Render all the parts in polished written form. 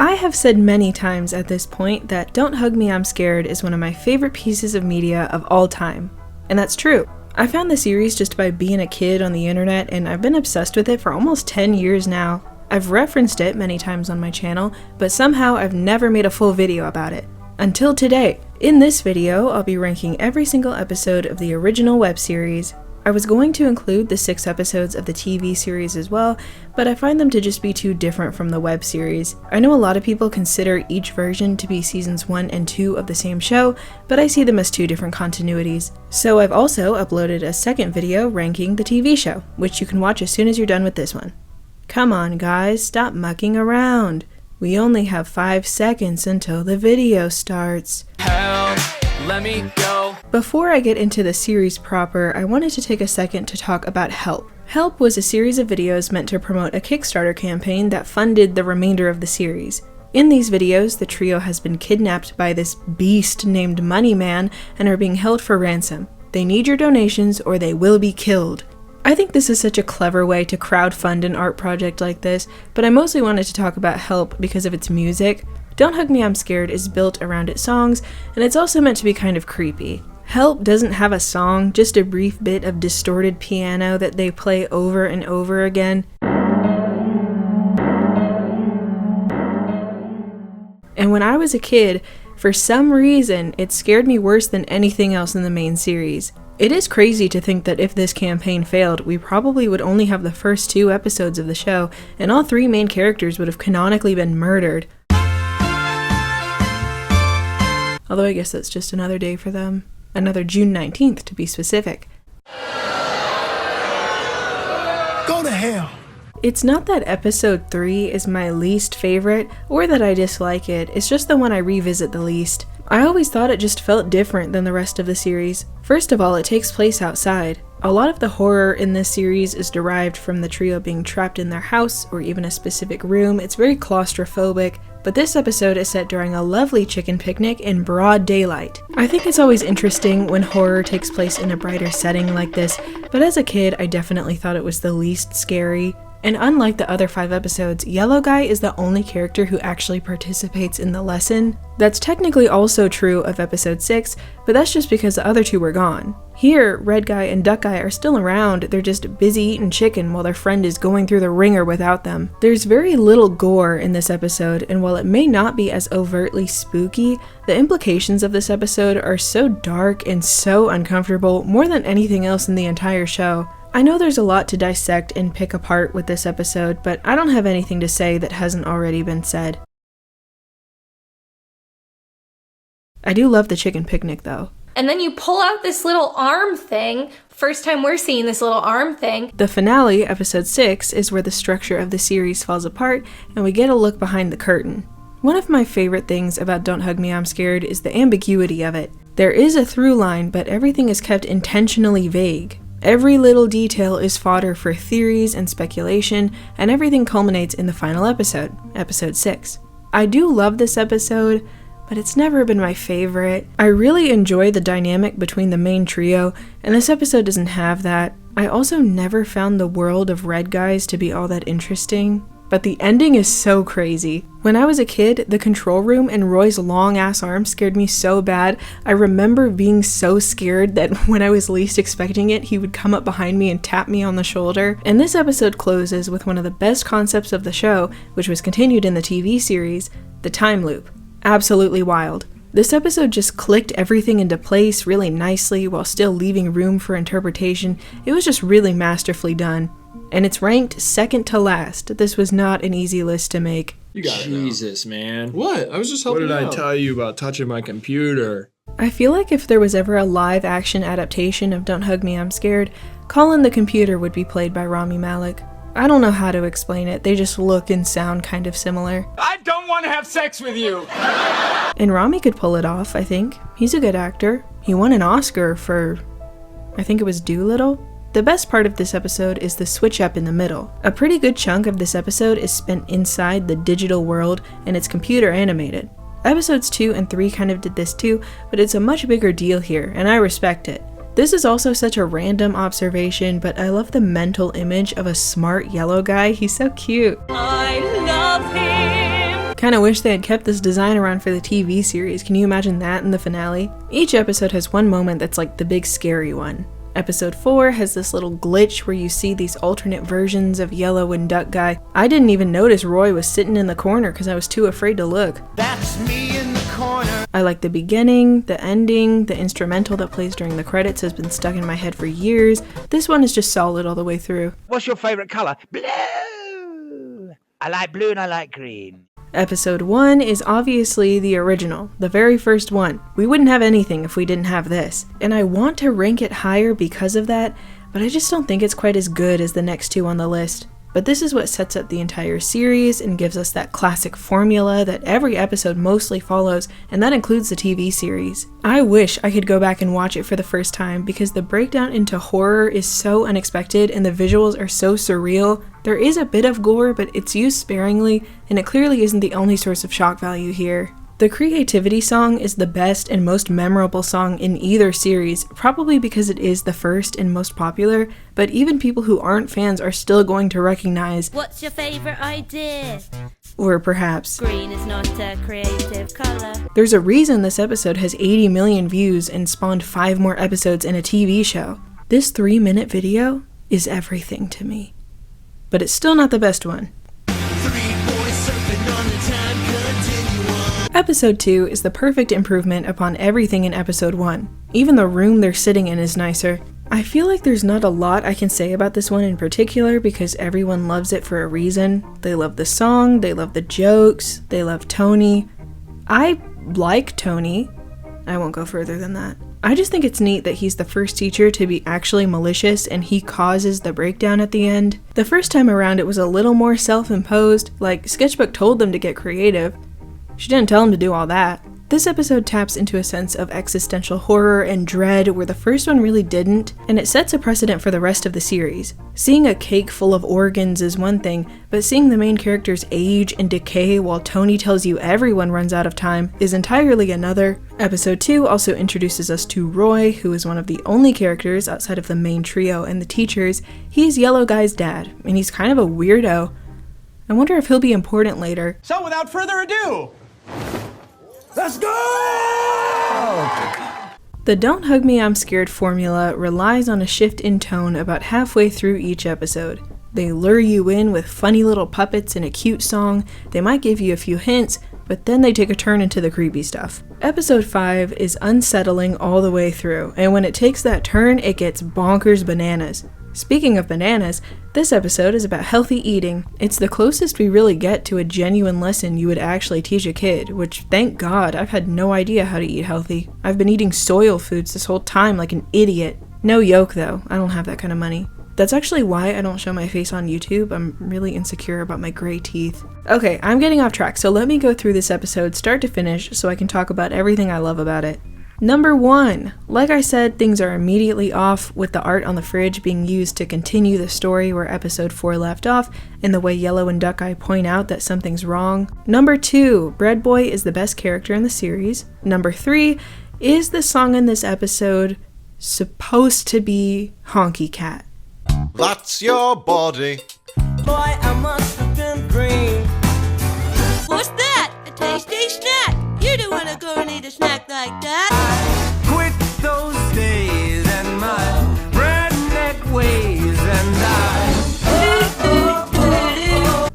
I have said many times at this point that Don't Hug Me, I'm Scared is one of my favorite pieces of media of all time. And that's true. I found the series just by being a kid on the internet, and I've been obsessed with it for almost 10 years now. I've referenced it many times on my channel, but somehow I've never made a full video about it. Until today. In this video, I'll be ranking every single episode of the original web series. I was going to include the 6 episodes of the TV series as well, but I find them to just be too different from the web series. I know a lot of people consider each version to be seasons 1 and 2 of the same show, but I see them as 2 different continuities. So I've also uploaded a second video ranking the TV show, which you can watch as soon as you're done with this one. Come on guys, stop mucking around. We only have 5 seconds until the video starts. Help, let me go. Before I get into the series proper, I wanted to take a second to talk about Help. Help was a series of videos meant to promote a Kickstarter campaign that funded the remainder of the series. In these videos, the trio has been kidnapped by this beast named Money Man and are being held for ransom. They need your donations or they will be killed. I think this is such a clever way to crowdfund an art project like this, but I mostly wanted to talk about Help because of its music. Don't Hug Me, I'm Scared is built around its songs, and it's also meant to be kind of creepy. Help doesn't have a song, just a brief bit of distorted piano that they play over and over again. And when I was a kid, for some reason, it scared me worse than anything else in the main series. It is crazy to think that if this campaign failed, we probably would only have the first 2 episodes of the show, and all 3 main characters would have canonically been murdered. Although I guess that's just another day for them. Another June 19th to be specific. Go to hell! It's not that episode 3 is my least favorite, or that I dislike it, it's just the one I revisit the least. I always thought it just felt different than the rest of the series. First of all, it takes place outside. A lot of the horror in this series is derived from the trio being trapped in their house, or even a specific room. It's very claustrophobic, but this episode is set during a lovely chicken picnic in broad daylight. I think it's always interesting when horror takes place in a brighter setting like this, but as a kid, I definitely thought it was the least scary. And unlike the other 5 episodes, Yellow Guy is the only character who actually participates in the lesson. That's technically also true of episode 6, but that's just because the other 2 were gone. Here, Red Guy and Duck Guy are still around, they're just busy eating chicken while their friend is going through the ringer without them. There's very little gore in this episode, and while it may not be as overtly spooky, the implications of this episode are so dark and so uncomfortable, more than anything else in the entire show. I know there's a lot to dissect and pick apart with this episode, but I don't have anything to say that hasn't already been said. I do love the chicken picnic though. And then you pull out this little arm thing. First time we're seeing this little arm thing. The finale, episode 6, is where the structure of the series falls apart and we get a look behind the curtain. One of my favorite things about Don't Hug Me, I'm Scared is the ambiguity of it. There is a through line, but everything is kept intentionally vague. Every little detail is fodder for theories and speculation, and everything culminates in the final episode, episode 6. I do love this episode, but it's never been my favorite. I really enjoy the dynamic between the main trio, and this episode doesn't have that. I also never found the world of Red Guys to be all that interesting. But the ending is so crazy. When I was a kid, the control room and Roy's long-ass arm scared me so bad. I remember being so scared that when I was least expecting it, he would come up behind me and tap me on the shoulder. And this episode closes with one of the best concepts of the show, which was continued in the TV series, the time loop. Absolutely wild. This episode just clicked everything into place really nicely while still leaving room for interpretation. It was just really masterfully done. And it's ranked second to last. This was not an easy list to make. You got Jesus, man. What? I was just helping What did I tell you about touching my computer? I feel like if there was ever a live-action adaptation of Don't Hug Me, I'm Scared, Call in the Computer would be played by Rami Malek. I don't know how to explain it, they just look and sound kind of similar. I don't want to have sex with you! And Rami could pull it off, I think. He's a good actor. He won an Oscar for, I think it was Doolittle? The best part of this episode is the switch up in the middle. A pretty good chunk of this episode is spent inside the digital world and it's computer animated. Episodes 2 and 3 kind of did this too, but it's a much bigger deal here, and I respect it. This is also such a random observation, but I love the mental image of a smart yellow guy. He's so cute. I love him. Kinda wish they had kept this design around for the TV series. Can you imagine that in the finale? Each episode has one moment that's like the big scary one. Episode 4 has this little glitch where you see these alternate versions of Yellow and Duck Guy. I didn't even notice Roy was sitting in the corner because I was too afraid to look. That's me in the corner. I like the beginning, the ending, the instrumental that plays during the credits has been stuck in my head for years. This one is just solid all the way through. What's your favorite color? Blue. I like blue and I like green. Episode 1 is obviously the original, the very first one. We wouldn't have anything if we didn't have this. And I want to rank it higher because of that, but I just don't think it's quite as good as the next two on the list. But this is what sets up the entire series and gives us that classic formula that every episode mostly follows, and that includes the TV series. I wish I could go back and watch it for the first time because the breakdown into horror is so unexpected and the visuals are so surreal. There is a bit of gore, but it's used sparingly, and it clearly isn't the only source of shock value here. The Creativity song is the best and most memorable song in either series, probably because it is the first and most popular, but even people who aren't fans are still going to recognize What's your favorite idea? Or perhaps Green is not a creative color. There's a reason this episode has 80 million views and spawned 5 more episodes in a TV show. This 3-minute video is everything to me. But it's still not the best one. Episode 2 is the perfect improvement upon everything in episode 1. Even the room they're sitting in is nicer. I feel like there's not a lot I can say about this one in particular because everyone loves it for a reason. They love the song, they love the jokes, they love Tony. I like Tony. I won't go further than that. I just think it's neat that he's the first teacher to be actually malicious and he causes the breakdown at the end. The first time around it was a little more self-imposed, like Sketchbook told them to get creative. She didn't tell him to do all that. This episode taps into a sense of existential horror and dread where the first one really didn't, and it sets a precedent for the rest of the series. Seeing a cake full of organs is one thing, but seeing the main characters age and decay while Tony tells you everyone runs out of time is entirely another. Episode 2 also introduces us to Roy, who is one of the only characters outside of the main trio and the teachers. He's Yellow Guy's dad, and he's kind of a weirdo. I wonder if he'll be important later. So without further ado, Let's go! The Don't Hug Me, I'm Scared formula relies on a shift in tone about halfway through each episode. They lure you in with funny little puppets and a cute song, they might give you a few hints, but then they take a turn into the creepy stuff. Episode 5 is unsettling all the way through, and when it takes that turn, it gets bonkers bananas. Speaking of bananas, this episode is about healthy eating. It's the closest we really get to a genuine lesson you would actually teach a kid, which thank God I've had no idea how to eat healthy. I've been eating soil foods this whole time like an idiot. No yolk though, I don't have that kind of money. That's actually why I don't show my face on YouTube. I'm really insecure about my gray teeth. Okay, I'm getting off track, so let me go through this episode start to finish so I can talk about everything I love about it. Number 1. Like I said, things are immediately off with the art on the fridge being used to continue the story where episode 4 left off and the way Yellow and Duck Eye point out that something's wrong. Number 2. Bread Boy is the best character in the series. Number 3. Is the song in this episode supposed to be Honky Cat? That's your body. Boy, I must have been green. What's that? A tasty snack? You don't want to go and eat a snack like that. Quit those days and my redneck ways and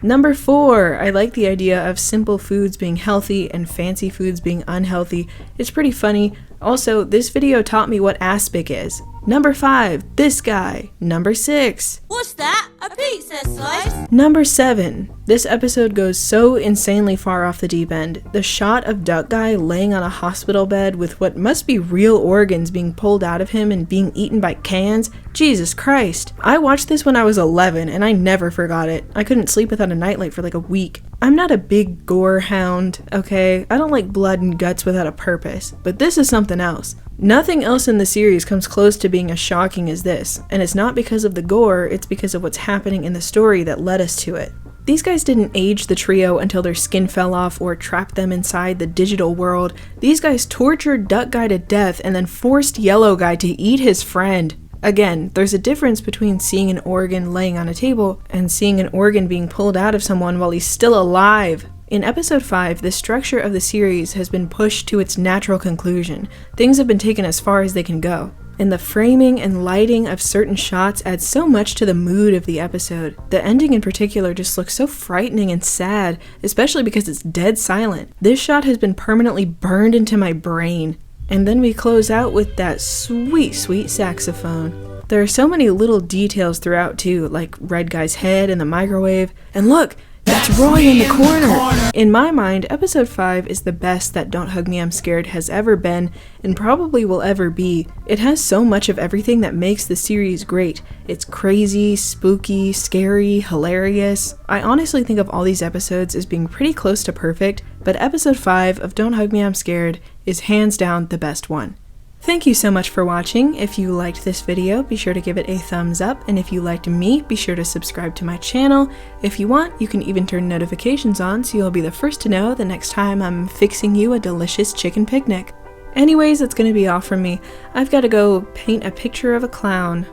Number 4. I like the idea of simple foods being healthy and fancy foods being unhealthy. It's pretty funny. Also, this video taught me what aspic is. Number 5. This guy. Number 6. What's that? A pizza slice? Number 7. This episode goes so insanely far off the deep end. The shot of Duck Guy laying on a hospital bed with what must be real organs being pulled out of him and being eaten by cans. Jesus Christ. I watched this when I was 11 and I never forgot it. I couldn't sleep without a nightlight for like a week. I'm not a big gore hound, okay? I don't like blood and guts without a purpose, but this is something else. Nothing else in the series comes close to being as shocking as this, and it's not because of the gore, it's because of what's happening in the story that led us to it. These guys didn't age the trio until their skin fell off or trap them inside the digital world. These guys tortured Duck Guy to death and then forced Yellow Guy to eat his friend. Again, there's a difference between seeing an organ laying on a table and seeing an organ being pulled out of someone while he's still alive. In episode 5, the structure of the series has been pushed to its natural conclusion. Things have been taken as far as they can go. And the framing and lighting of certain shots adds so much to the mood of the episode. The ending in particular just looks so frightening and sad, especially because it's dead silent. This shot has been permanently burned into my brain. And then we close out with that sweet, sweet saxophone. There are so many little details throughout too, like Red Guy's head in the microwave. And look! That's Roy in the corner! In my mind, episode 5 is the best that Don't Hug Me I'm Scared has ever been, and probably will ever be. It has so much of everything that makes the series great. It's crazy, spooky, scary, hilarious. I honestly think of all these episodes as being pretty close to perfect, but episode 5 of Don't Hug Me I'm Scared is hands down the best one. Thank you so much for watching. If you liked this video, be sure to give it a thumbs up, and if you liked me, be sure to subscribe to my channel. If you want, you can even turn notifications on so you'll be the first to know the next time I'm fixing you a delicious chicken picnic. Anyways, that's gonna be all from me. I've gotta go paint a picture of a clown.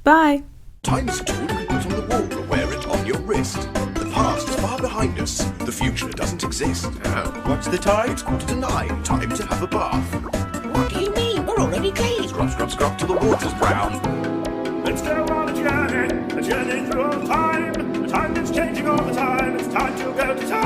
Bye! Time's a tool you can put on the wall or wear it on your wrist. The past is far behind us. The future doesn't exist. What's the time? It's 8:45. Time to have a bath. What do you mean? We're already clean. Scrub, scrub, scrub till the water's brown. Let's go on a journey through all time. A time that's changing all the time. It's time to go to time.